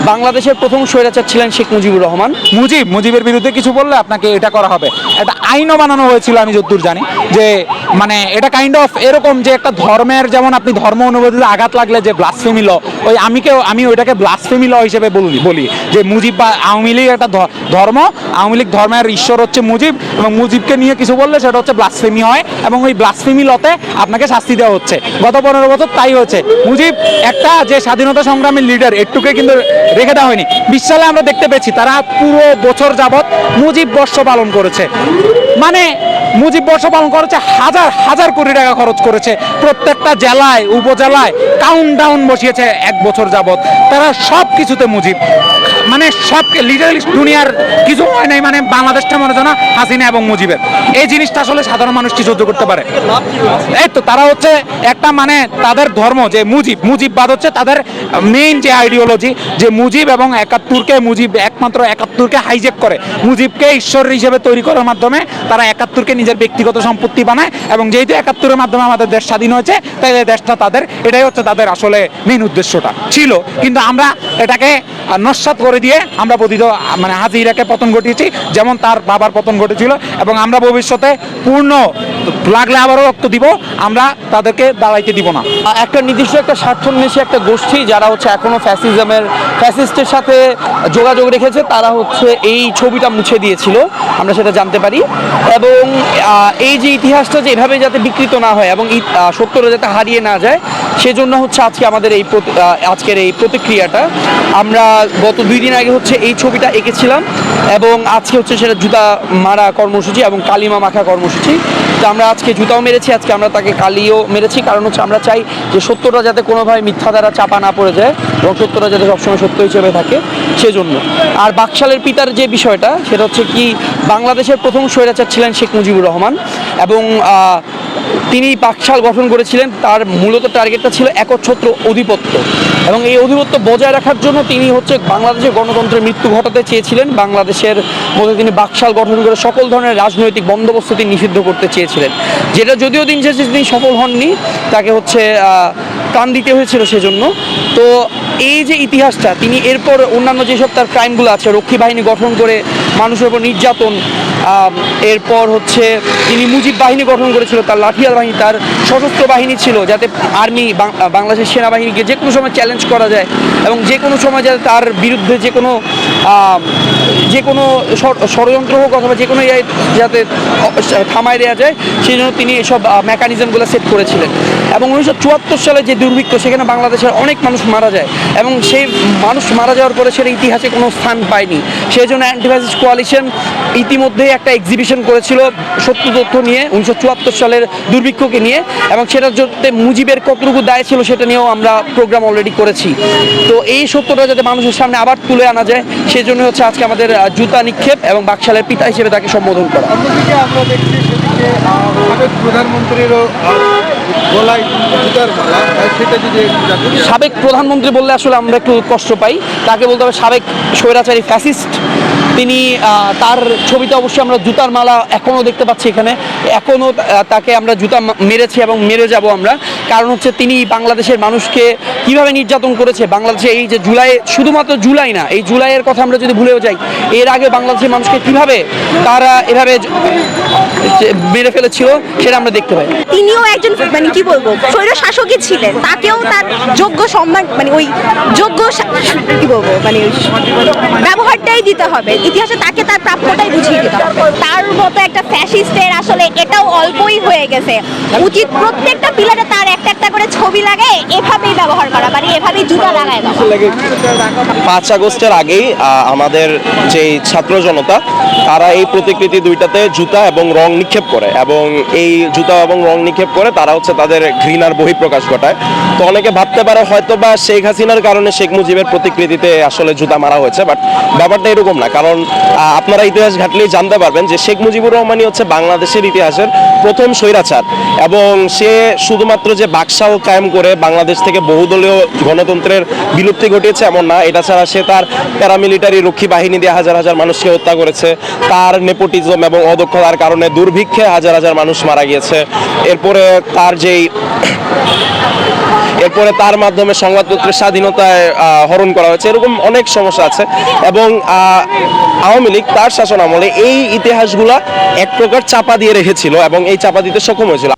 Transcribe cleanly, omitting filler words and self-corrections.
বাংলাদেশের প্রথম স্বৈরাচার ছিলেন শেখ মুজিবুর রহমান। মুজিবের বিরুদ্ধে কিছু বললে আপনাকে এটা করা হবে। একটা আইনও বানানো হয়েছিল আমি যতদূর জানি, যে মানে এটা কাইন্ড অফ এরকম যে একটা ধর্মের, যেমন আপনি ধর্ম অনুভূতিতে আঘাত লাগলে যে ব্লাসফেমি ল, ওই আমি ওইটাকে ব্লাসফেমি ল হিসেবে বলি যে মুজিব বা আওয়ামী লীগ একটা ধর্ম, আওয়ামী লীগ ধর্মের ঈশ্বর হচ্ছে মুজিব, এবং মুজিবকে নিয়ে কিছু বললে সেটা হচ্ছে ব্লাসফেমি হয়, এবং ওই ব্লাসফেমি লতে আপনাকে শাস্তি দেওয়া হচ্ছে। গত 15 বছর তাই হচ্ছে। মুজিব একটা যে স্বাধীনতা সংগ্রামী লিডার, একটুকে কিন্তু রেখে দেওয়া হয়নি। 20 সালে আমরা দেখতে পেয়েছি তারা পুরো বছর যাবৎ মুজিব বর্ষ পালন করেছে, মানে মুজিব বর্ষ পালন করেছে, হাজার হাজার কোটি টাকা খরচ করেছে, প্রত্যেকটা জেলায় উপজেলায় কাউন্টডাউন বসিয়েছে 1 বছর যাবৎ। তারা সব কিছুতে মুজিব, মানে সব লিটারালি দুনিয়ার কিছু হয় নাই, মানে বাংলাদেশটা মনে হয় না হাসিনা এবং মুজিবের। এই জিনিসটা আসলে সাধারণ মানুষ কি সহ্য করতে পারে? এই তো তারা হচ্ছে একটা, মানে তাদের ধর্ম যে মুজিববাদ হচ্ছে তাদের মেইন যে আইডিওলজি, যে মুজিব এবং 71কে, মুজিব একমাত্র 71কে হাইজ্যাক করে, মুজিবকে ঈশ্বর হিসেবে তৈরি করার মাধ্যমে তারা 71কে নিজের ব্যক্তিগত সম্পত্তি বানায়, এবং যেহেতু 71-এর মাধ্যমে আমাদের দেশ স্বাধীন হয়েছে, তাই এই দেশটা তাদের, এটাই হচ্ছে তাদের আসলে মেইন উদ্দেশ্যটা ছিল। কিন্তু আমরা এটাকে নস্যাৎ করে দিয়ে আমরা মানে হাজিরাকে পতন ঘটিয়েছি, যেমন তার বাবার পতন ঘটেছিল, এবং আমরা ভবিষ্যতে পূর্ণ লাগলে আবারও রক্ত দিব, আমরা তাদেরকে দাঁড়াইতে দিব না। একটা নির্দিষ্ট একটা স্বার্থন্বেষী একটা গোষ্ঠী যারা হচ্ছে এখনো ফ্যাসিস্টের সাথে যোগাযোগ রেখেছে, তারা হচ্ছে এই ছবিটা মুছে দিয়েছিল, আমরা সেটা জানতে পারি। এবং এই যে ইতিহাসটা যে এভাবে যাতে বিকৃত না হয় এবং সত্যটা যাতে হারিয়ে না যায়, সেজন্য হচ্ছে আজকে আমাদের আজকের এই প্রতিক্রিয়াটা। আমরা গত 2 দিন আগে হচ্ছে এই ছবিটা এঁকেছিলাম, এবং আজকে হচ্ছে সেটা জুতা মারা কর্মসূচি এবং কালিমা মাখা কর্মসূচি। তো আমরা আজকে জুতাও মেরেছি, আজকে আমরা তাকে কালিও মেরেছি, কারণ হচ্ছে আমরা চাই যে সত্যটা যাতে কোনোভাবে মিথ্যা দ্বারা চাপা না পড়ে যায়, এবং সত্যটা যাতে সবসময় সত্য হিসেবে থাকে, সেজন্য। আর বাকশালের পিতার যে বিষয়টা, সেটা হচ্ছে কি, বাংলাদেশের প্রথম স্বৈরাচার ছিলেন শেখ মুজিবুর রহমান, এবং তিনি বাকশাল গঠন করেছিলেন। তার মূলত টার্গেটটা ছিল একচ্ছত্র অধিপত্য, এবং এই অধিপত্য বজায় রাখার জন্য তিনি হচ্ছে বাংলাদেশের গণতন্ত্রের মৃত্যু ঘটাতে চেয়েছিলেন। বাংলাদেশের মধ্যে তিনি বাকশাল গঠন করে সকল ধরনের রাজনৈতিক বন্দোবস্ত তিনি নিষিদ্ধ করতে চেয়েছিলেন, যেটা যদিও দিন শেষে তিনি সফল হননি, তাকে হচ্ছে প্রাণ দিতে হয়েছিল সেজন্য। তো এই যে ইতিহাসটা, তিনি এরপর অন্যান্য যেসব তার ক্রাইমগুলো আছে, রক্ষী বাহিনী গঠন করে মানুষের উপর নির্যাতন, এরপর হচ্ছে তিনি মুজিব বাহিনী গঠন করেছিল, তার লাঠিয়াল বাহিনী, তার সশস্ত্র বাহিনী ছিল, যাতে আর্মি বাংলাদেশের সেনাবাহিনীকে যে কোনো সময় চ্যালেঞ্জ করা যায়, এবং যে কোনো সময় যাতে তার বিরুদ্ধে যে কোনো ষড়যন্ত্র হোক অথবা যে কোনো যাতে থামায় দেওয়া যায়, সেই জন্য তিনি এসব মেকানিজমগুলো সেট করেছিলেন। এবং 1974 সালে যে দুর্ভিক্ষ, সেখানে বাংলাদেশের অনেক মানুষ মারা যায়, এবং সেই মানুষ মারা যাওয়ার পরে সেটা ইতিহাসে কোনো স্থান পায়নি। সেই জন্য অ্যান্টি-ফ্যাসিস্ট কোয়ালিশন ইতিমধ্যেই একটা এক্সিবিশন করেছিল সত্য তথ্য নিয়ে 1974 সালের দুর্ভিক্ষকে নিয়ে, এবং সেটার জন্য মুজিবের কতটুকু দায় ছিল সেটা নিয়েও আমরা প্রোগ্রাম অলরেডি করেছি। তো এই সত্যটা যাতে মানুষের সামনে আবার তুলে আনা যায়, সেই জন্য হচ্ছে আজকে আমাদের জুতা নিক্ষেপ এবং বাকশালের পিতা হিসেবে তাকে সম্বোধন করা। অন্যদিকে আমরা দেখছি সেদিকে সাবেক প্রধানমন্ত্রীরও গলায় জুতার মালা, সেটা যদি সাবেক প্রধানমন্ত্রী বললে আসলে আমরা একটু কষ্ট পাই, তাকে বলতে হবে সাবেক স্বৈরাচারী ফ্যাসিস্ট। তিনি তার ছবিতে অবশ্যই আমরা জুতার মালা এখনও দেখতে পাচ্ছি এখানে, এখনও তাকে আমরা জুতা মেরেছি এবং মেরে যাব আমরা, কারণ হচ্ছে তিনি বাংলাদেশের মানুষকে কিভাবে নির্যাতন করেছে। বাংলাদেশে এই যে জুলাই, শুধুমাত্র জুলাই না, এই জুলাইয়ের কথা আমরা যদি ভুলেও যাই, এর আগে বাংলাদেশের মানুষকে কিভাবে তারা এভাবে মেরে ফেলেছিল সেটা আমরা দেখতে পাই। তিনিও একজন, মানে কি বলবো, স্বৈর শাসকই ছিলেন, তাকেও তার যোগ্য সম্মান, মানে ওই যোগ্য কি বলবো, মানে ব্যবহারটাই দিতে হবে, ইতিহাসে তাকে তার প্রাপ্যটাই বুঝিয়ে দিতে হবে। তার মতো একটা ফ্যাসিস্টের আসলে এটাও অল্পই হয়ে গেছে, উচিত প্রত্যেকটা পিলারে তার একটা একটা করে ছবি লাগে, এভাবেই ব্যবহার করা, মানে এভাবেই জুতা লাগায় দেওয়া। 5 আগস্টের আগেই আমাদের যে ছাত্র জনতা, তারা এই প্রতিকৃতি দুইটাতে জুতা এবং রং নিক্ষেপ করে, এবং এই জুতা এবং রং নিক্ষেপ করে তারা হচ্ছে তাদের ঘৃণার বহিঃপ্রকাশ ঘটায়। তো অনেকে ভাবতে পারে হয়তো বা শেখ হাসিনার কারণে শেখ মুজিবের প্রতিকৃতিতে আসলে জুতা মারা হয়েছে, বাট ব্যাপারটা এরকম না। কারণ আপনারা ইতিহাস ঘাটলেই জানতে পারবেন যে শেখ মুজিবুর রহমানই হচ্ছে বাংলাদেশের ইতিহাসের প্রথম স্বৈরাচার, এবং সে শুধুমাত্র যে বাকশাল কায়েম করে বাংলাদেশ থেকে বহুদলীয় গণতন্ত্রের বিলুপ্তি ঘটিয়েছে এমন না, এটা ছাড়া সে তার প্যারামিলিটারি রক্ষী বাহিনী দিয়ে হাজার হাজার মানুষকে হত্যা করেছে, তার নেপোটিজম এবং অদক্ষতার কারণে দুর্ভিক্ষে হাজার হাজার মানুষ মারা গিয়েছে। এরপরে এরপরে তার মাধ্যমে সংবাদপত্রের স্বাধীনতায় হরণ করা হয়েছে, এরকম অনেক সমস্যা আছে। এবং আওয়ামী লীগ তার শাসন আমলে এই ইতিহাসগুলা এক প্রকার চাপা দিয়ে রেখেছিল এবং এই চাপা দিতে সক্ষম হয়েছিল।